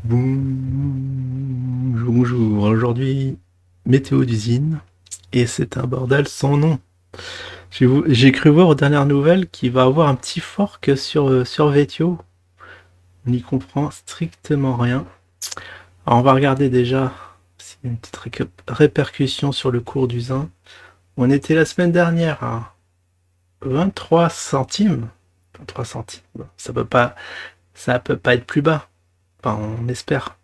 Bonjour, bonjour. Aujourd'hui, météo d'usine, et c'est un bordel sans nom. J'ai cru voir aux dernières nouvelles qu'il va avoir un petit fork sur Vetio. On n'y comprend strictement rien. Alors on va regarder déjà s'il y a une petite répercussion sur le cours du zin. On était la semaine dernière à 23 centimes. 23 centimes. Bon, ça peut pas être plus bas. Enfin, on espère.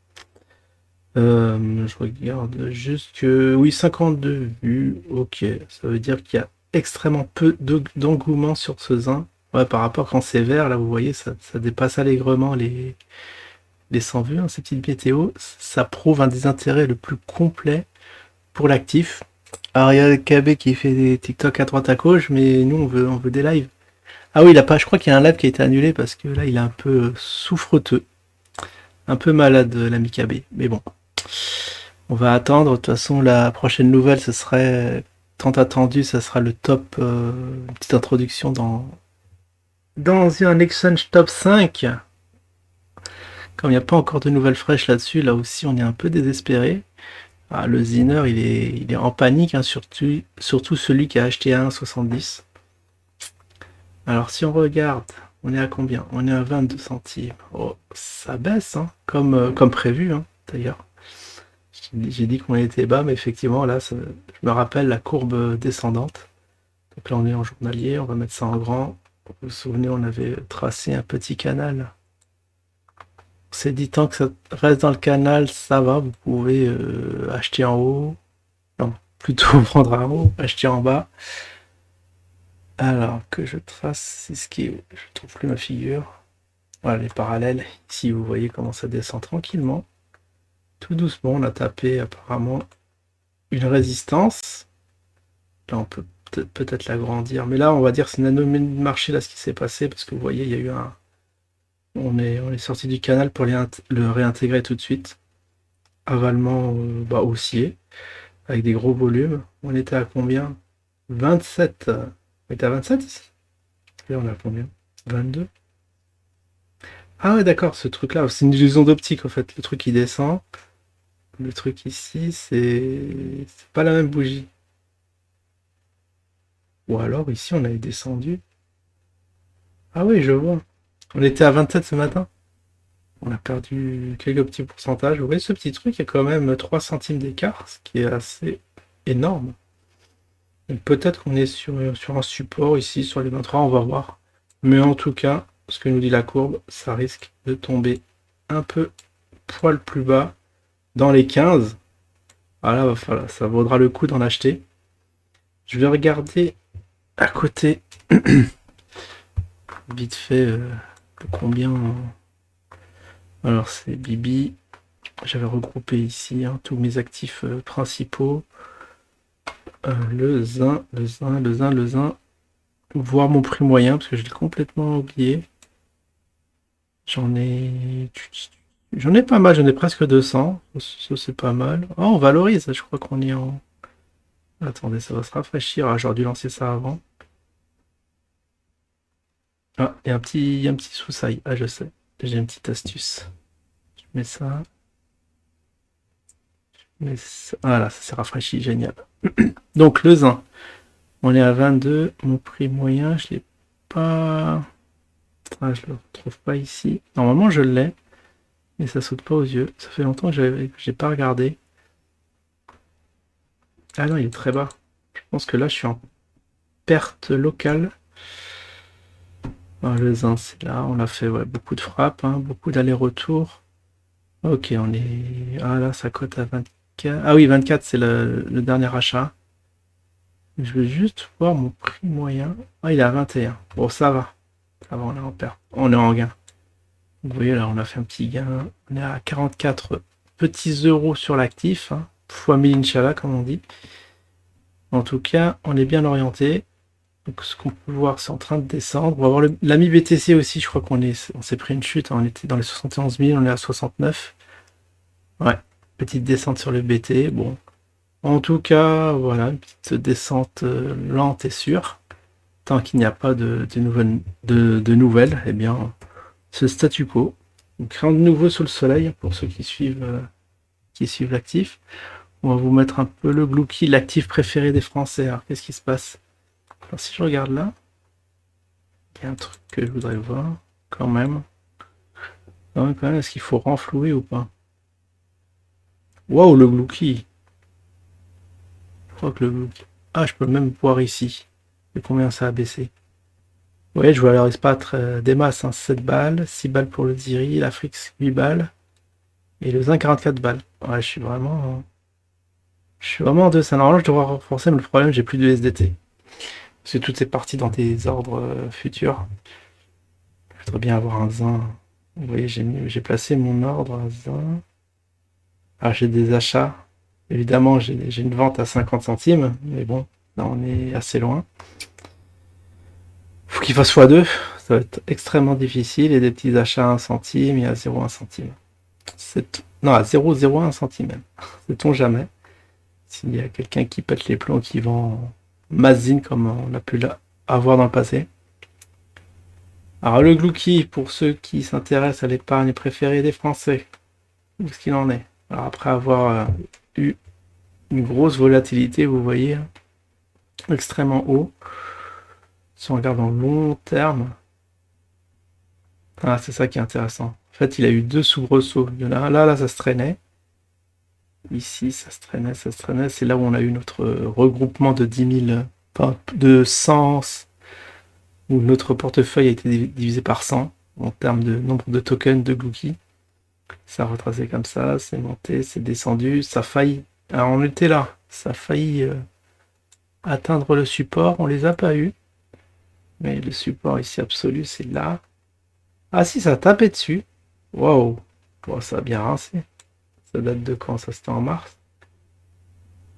Je regarde juste que... Oui, 52 vues. Ok, ça veut dire qu'il y a extrêmement peu d'engouement sur ce zin. Ouais, par rapport quand c'est vert, là, vous voyez, ça dépasse allègrement les 100 vues, hein, ces petites météos. Ça prouve un désintérêt le plus complet pour l'actif. Alors, il y a le KB qui fait des TikTok à droite à gauche, mais nous, on veut des lives. Ah oui, il a pas, je crois qu'il y a un live qui a été annulé parce que là, il est un peu souffreteux. Un peu malade, l'ami KB. Mais bon. On va attendre. De toute façon, la prochaine nouvelle, ce serait tant attendu, ça sera le top, une petite introduction dans un Exchange Top 5. Comme il n'y a pas encore de nouvelles fraîches là-dessus, là aussi, on est un peu désespéré. Ah, le Zinner, il est en panique, hein, surtout celui qui a acheté à 1,70. Alors, si on regarde, on est à combien? On est à 22 centimes. Oh, ça baisse, hein, comme prévu, hein, d'ailleurs. J'ai dit qu'on était bas, mais effectivement, là, je me rappelle la courbe descendante. Donc là, on est en journalier, on va mettre ça en grand. Vous vous souvenez, on avait tracé un petit canal. On s'est dit, tant que ça reste dans le canal, ça va, vous pouvez acheter en haut. Non, plutôt vendre en haut, acheter en bas. Alors que je trace, c'est ce qui est... Je trouve plus ma figure. Voilà, les parallèles. Ici, vous voyez comment ça descend tranquillement. Tout doucement, on a tapé apparemment une résistance. Là, on peut peut-être l'agrandir. Mais là, on va dire que c'est une anomalie de marché, là, ce qui s'est passé, parce que vous voyez, il y a eu un... On est sorti du canal pour le réintégrer tout de suite. Avalement haussier, avec des gros volumes. On était à combien? 27. On était à 27 ici? Et on est à combien? 22. Ah ouais, d'accord, ce truc-là, c'est une illusion d'optique, en fait. Le truc qui descend. Le truc ici, c'est pas la même bougie. Ou alors, ici, on avait descendu. Ah oui, je vois. On était à 27 ce matin. On a perdu quelques petits pourcentages. Vous voyez, ce petit truc, il y a quand même 3 centimes d'écart, ce qui est assez énorme. Donc peut-être qu'on est sur un support ici, sur les 23, on va voir. Mais en tout cas, ce que nous dit la courbe, ça risque de tomber un peu poil plus bas, dans les 15. Voilà, ça vaudra le coup d'en acheter. Je vais regarder à côté, vite fait, combien... Alors c'est Bibi. J'avais regroupé ici, hein, tous mes actifs principaux. Le zin, le zin, le zin, le zin. Voir mon prix moyen, parce que je l'ai complètement oublié. J'en ai... J'en ai pas mal, j'en ai presque 200. Ça, c'est pas mal. Oh, on valorise, je crois qu'on est en... Attendez, ça va se rafraîchir. Ah, j'aurais dû lancer ça avant. Ah, il y a un petit sous-sail. Ah, je sais. J'ai une petite astuce. Je mets ça. Voilà, ça s'est rafraîchi, génial. Donc, le zin. On est à 22. Mon prix moyen, je l'ai pas... Ah, je le retrouve pas ici. Normalement, je l'ai. Mais ça saute pas aux yeux. Ça fait longtemps que j'ai pas regardé. Ah non, il est très bas. Je pense que là, je suis en perte locale. Ah, le zin, c'est là. On a fait ouais, beaucoup de frappes, hein, beaucoup d'allers-retours. Ok, on est... Ah là, ça cote à 24. Ah oui, 24, c'est le dernier achat. Je veux juste voir mon prix moyen. Ah, il est à 21. Bon, ça va. Ça va, on est en perte. On est en gain. Vous voyez, là, on a fait un petit gain. On est à 44 petits euros sur l'actif. Hein, fois 1000 Inch'Allah, comme on dit. En tout cas, on est bien orienté. Donc, ce qu'on peut voir, c'est en train de descendre. On va voir l'ami BTC aussi. Je crois on s'est pris une chute. Hein, on était dans les 71 000, on est à 69. Ouais, petite descente sur le BT. Bon, en tout cas, voilà, une petite descente lente et sûre. Tant qu'il n'y a pas de nouvelles, eh bien, ce statu quo. Donc rien de nouveau sous le soleil pour ceux qui suivent l'actif. On va vous mettre un peu le Glouki, l'actif préféré des Français. Alors qu'est-ce qui se passe? Alors si je regarde là, il y a un truc que je voudrais voir quand même. Quand même, est-ce qu'il faut renflouer ou pas? Waouh, le Glouki! Je crois que le Glouki. Ah, je peux même voir ici. Et combien ça a baissé? Ouais, je valorise pas des masses, hein. 7 balles, 6 balles pour le Ziri, l'Afrique 8 balles, et le Zin 44 balles. Ouais, je suis vraiment en deçà. Normalement, je devrais renforcer, mais le problème, j'ai plus de SDT. Parce que tout est parti dans des ordres futurs. Je voudrais bien avoir un Zin. Vous voyez, j'ai placé mon ordre à Zin. Ah, j'ai des achats. Évidemment, j'ai une vente à 50 centimes, mais bon, là, on est assez loin. Faut qu'il fasse x2, ça va être extrêmement difficile, et des petits achats à 1 centime et à 0,1 centime. Non, à 0,01 centime même. Sait-on jamais. S'il y a quelqu'un qui pète les plombs, qui vend Mazine comme on a pu avoir dans le passé. Alors le Glouki, pour ceux qui s'intéressent à l'épargne préférée des Français, où est-ce qu'il en est? Alors après avoir eu une grosse volatilité, vous voyez, hein, extrêmement haut. Si on regarde en long terme, ah, c'est ça qui est intéressant. En fait, il a eu deux soubresauts. Il y en a un là, ça se traînait. Ici, ça se traînait, ça se traînait. C'est là où on a eu notre regroupement de 10 000, enfin, de 100, où notre portefeuille a été divisé par 100 en termes de nombre de tokens de Glouki. Ça a retracé comme ça, c'est monté, c'est descendu, ça a failli. Alors on était là, ça a failli atteindre le support, on les a pas eu. Mais le support ici absolu, c'est là. Ah si, ça a tapé dessus. Waouh, bon, ça a bien rincé. Ça date de quand? Ça, c'était en mars.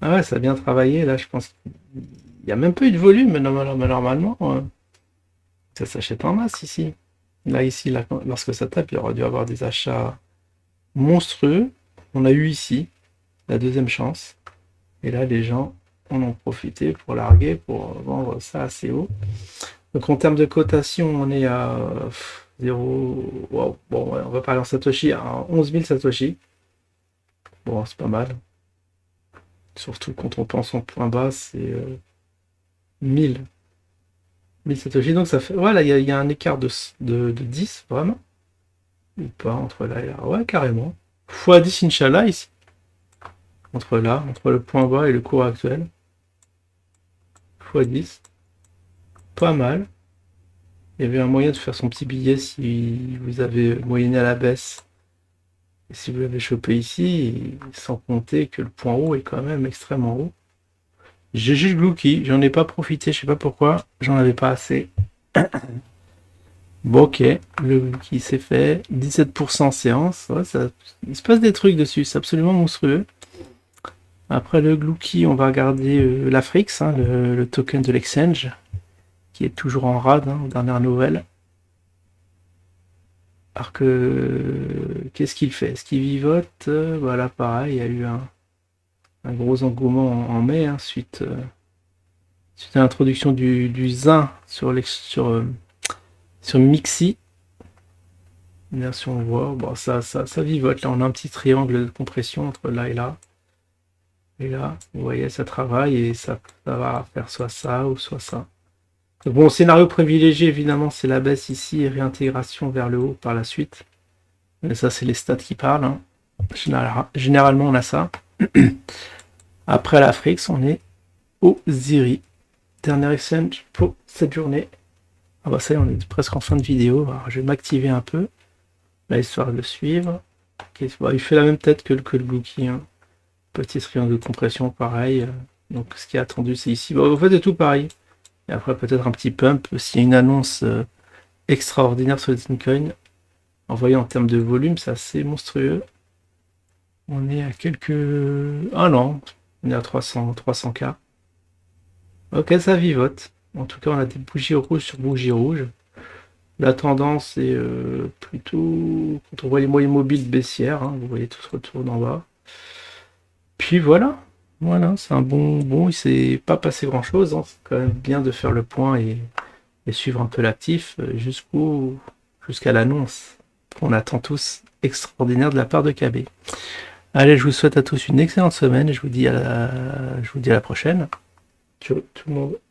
Ah ouais, ça a bien travaillé. Là, je pense qu'il n'y a même pas eu de volume, mais normalement, ça s'achète en masse ici. Là, ici, là, lorsque ça tape, il aurait dû avoir des achats monstrueux. On a eu ici la deuxième chance. Et là, les gens en ont profité pour larguer, pour vendre ça assez haut. Donc en termes de cotation, on est à 0. Wow. Bon, ouais, on va parler en Satoshi, à 11 000 Satoshi. Bon, c'est pas mal. Surtout quand on pense en point bas, c'est 1000. 1000 Satoshi. Donc ça fait. Voilà, il y a un écart de 10, vraiment. Ou pas, entre là et là. Ouais, carrément. x10, Inch'Allah, ici. Entre là, entre le point bas et le cours actuel. x10. Pas mal. Il y avait un moyen de faire son petit billet si vous avez moyenné à la baisse. Et si vous l'avez chopé ici, sans compter que le point haut est quand même extrêmement haut. GG le Glouki, j'en ai pas profité, je sais pas pourquoi, j'en avais pas assez. Bon ok, le Glouki c'est fait, 17% séance, ouais, il se passe des trucs dessus, c'est absolument monstrueux. Après le Glouki, on va regarder l'Afrix, hein, le token de l'exchange, qui est toujours en rade, hein, aux dernières nouvelles. Alors que qu'est-ce qu'il fait? Est-ce qu'il vivote? Voilà, pareil, il y a eu un gros engouement en mai, hein, suite à l'introduction du Zin sur Mixi. Là, si on voit, bon, ça vivote. Là, on a un petit triangle de compression entre là et là. Et là, vous voyez, ça travaille et ça va faire soit ça ou soit ça. Donc, bon, scénario privilégié, évidemment, c'est la baisse ici et réintégration vers le haut par la suite. Mais ça, c'est les stats qui parlent, hein. Généralement, on a ça. Après l'Afrique, on est au Ziri. Dernier exchange pour cette journée. Ah bah ça y est, on est presque en fin de vidéo. Alors, je vais m'activer un peu, là, histoire de le suivre. Okay, bah, il fait la même tête que le Glouki, hein. Petit triangle de compression, pareil. Donc ce qui est attendu, c'est ici. Bah, en fait, c'est tout pareil. Et après, peut-être un petit pump s'il y a une annonce extraordinaire sur le Bitcoin. En voyant en termes de volume, c'est assez monstrueux. On est à quelques... Ah non, on est à 300K. Ok, ça vivote. En tout cas, on a des bougies rouges sur bougies rouges. La tendance est plutôt... Quand on voit les moyennes mobiles baissières, hein, vous voyez tout se retourne en bas. Puis voilà. Voilà, c'est un bon. Il s'est pas passé grand-chose, hein. C'est quand même bien de faire le point et suivre un peu l'actif jusqu'à l'annonce qu'on attend tous extraordinaire de la part de KB. Allez, je vous souhaite à tous une excellente semaine et je vous dis à la prochaine. Ciao tout le monde.